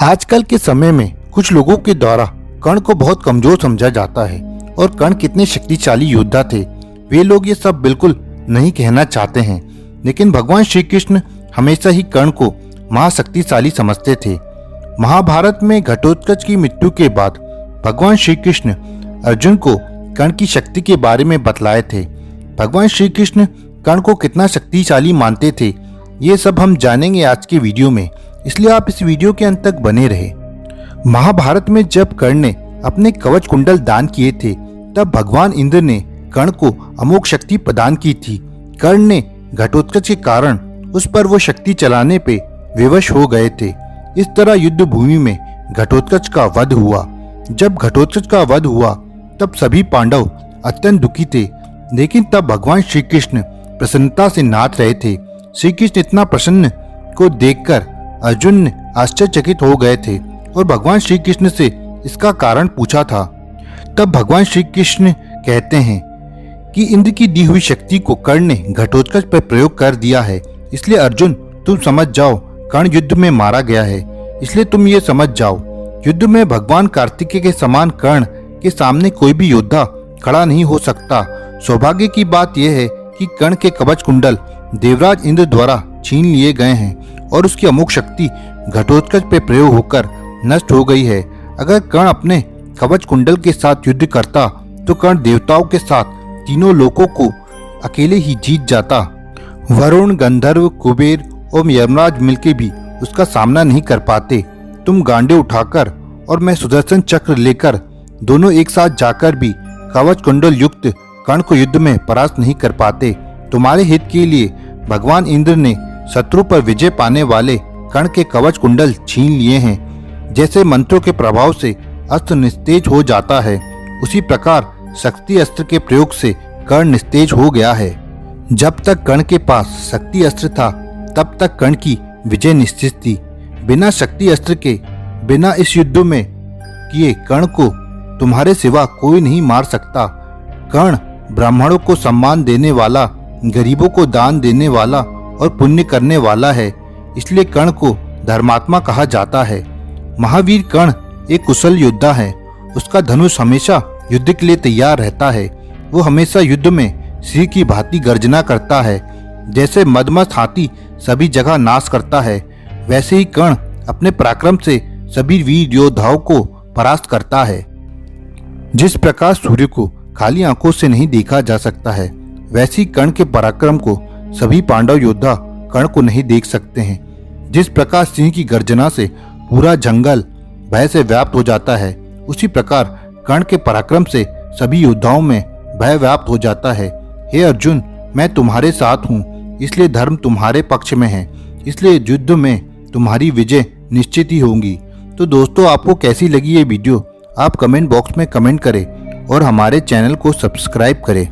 आजकल के समय में कुछ लोगों के द्वारा कर्ण को बहुत कमजोर समझा जाता है और कर्ण कितने शक्तिशाली योद्धा थे वे लोग ये सब बिल्कुल नहीं कहना चाहते हैं। लेकिन भगवान श्री कृष्ण हमेशा ही कर्ण को महाशक्तिशाली समझते थे। महाभारत में घटोत्कच की मृत्यु के बाद भगवान श्री कृष्ण अर्जुन को कर्ण की शक्ति के बारे में बतलाए थे। भगवान श्री कृष्ण कर्ण को कितना शक्तिशाली मानते थे ये सब हम जानेंगे आज के वीडियो में, इसलिए आप इस वीडियो के अंत तक बने रहे। महाभारत में जब कर्ण ने अपने कवच कुंडल दान किए थे तब भगवान इंद्र ने कर्ण को अमोघ शक्ति प्रदान की थी। कर्ण ने घटोत्कच के कारण उस पर वो शक्ति चलाने पे विवश हो गए थे। इस तरह युद्ध भूमि में घटोत्कच का वध हुआ। जब घटोत्कच का वध हुआ तब सभी पांडव अत्यंत दुखी थे, लेकिन तब भगवान श्री कृष्ण प्रसन्नता से नाच रहे थे। श्री कृष्ण इतना प्रसन्न को देखकर अर्जुन आश्चर्यचकित हो गए थे और भगवान श्री कृष्ण से इसका कारण पूछा था। तब भगवान श्री कृष्ण कहते हैं कि इंद्र की दी हुई शक्ति को कर्ण ने घटोत्कच पर प्रयोग कर दिया है, इसलिए अर्जुन तुम समझ जाओ कर्ण युद्ध में मारा गया है। इसलिए तुम ये समझ जाओ युद्ध में भगवान कार्तिकेय के समान कर्ण के सामने कोई भी योद्धा खड़ा नहीं हो सकता। सौभाग्य की बात यह है कि कर्ण के कवच कुंडल देवराज इंद्र द्वारा छीन लिए गए हैं और उसकी अमोघ शक्ति घटोत्कच पे प्रयोग होकर नष्ट हो गई है। अगर कर्ण अपने कवच कुंडल के साथ युद्ध करता तो कर्ण देवताओं के साथ तीनों लोकों को अकेले ही जीत जाता। वरुण, गंधर्व, कुबेर और यमराज मिलकर भी उसका सामना नहीं कर पाते। तुम गांडे उठाकर और मैं सुदर्शन चक्र लेकर दोनों एक साथ जाकर भी कवच कुंडल युक्त कर्ण को युद्ध में परास्त नहीं कर पाते। तुम्हारे हित के लिए भगवान इंद्र ने शत्रु पर विजय पाने वाले कर्ण के कवच कुंडल छीन लिए हैं। जैसे मंत्रों के प्रभाव से अस्त्र निस्तेज हो जाता है, उसी प्रकार शक्ति अस्त्र के प्रयोग से कर्ण निस्तेज हो गया है। जब तक कर्ण के पास शक्ति अस्त्र था तब तक कर्ण की विजय निश्चित थी। बिना शक्ति अस्त्र के बिना इस युद्ध में किए कर्ण को तुम्हारे सिवा कोई नहीं मार सकता। कर्ण ब्राह्मणों को सम्मान देने वाला, गरीबों को दान देने वाला और पुण्य करने वाला है, इसलिए कर्ण को धर्मात्मा कहा जाता है। महावीर कर्ण एक कुशल योद्धा है। उसका धनुष हमेशा युद्ध के लिए तैयार रहता है। वो हमेशा युद्ध में सिंह की भांति गर्जना करता है। जैसे मदमस्त हाथी सभी जगह नाश करता है, वैसे ही कर्ण अपने पराक्रम से सभी वीर योद्धाओं को परास्त करता है। जिस प्रकार सूर्य को खाली आंखों से नहीं देखा जा सकता है, वैसे ही कर्ण के पराक्रम को सभी पांडव योद्धा कर्ण को नहीं देख सकते हैं। जिस प्रकार सिंह की गर्जना से पूरा जंगल भय से व्याप्त हो जाता है, उसी प्रकार कर्ण के पराक्रम से सभी योद्धाओं में भय व्याप्त हो जाता है। हे अर्जुन, मैं तुम्हारे साथ हूँ, इसलिए धर्म तुम्हारे पक्ष में है, इसलिए युद्ध में तुम्हारी विजय निश्चित ही होगी। तो दोस्तों, आपको कैसी लगी ये वीडियो आप कमेंट बॉक्स में कमेंट करें और हमारे चैनल को सब्सक्राइब करें।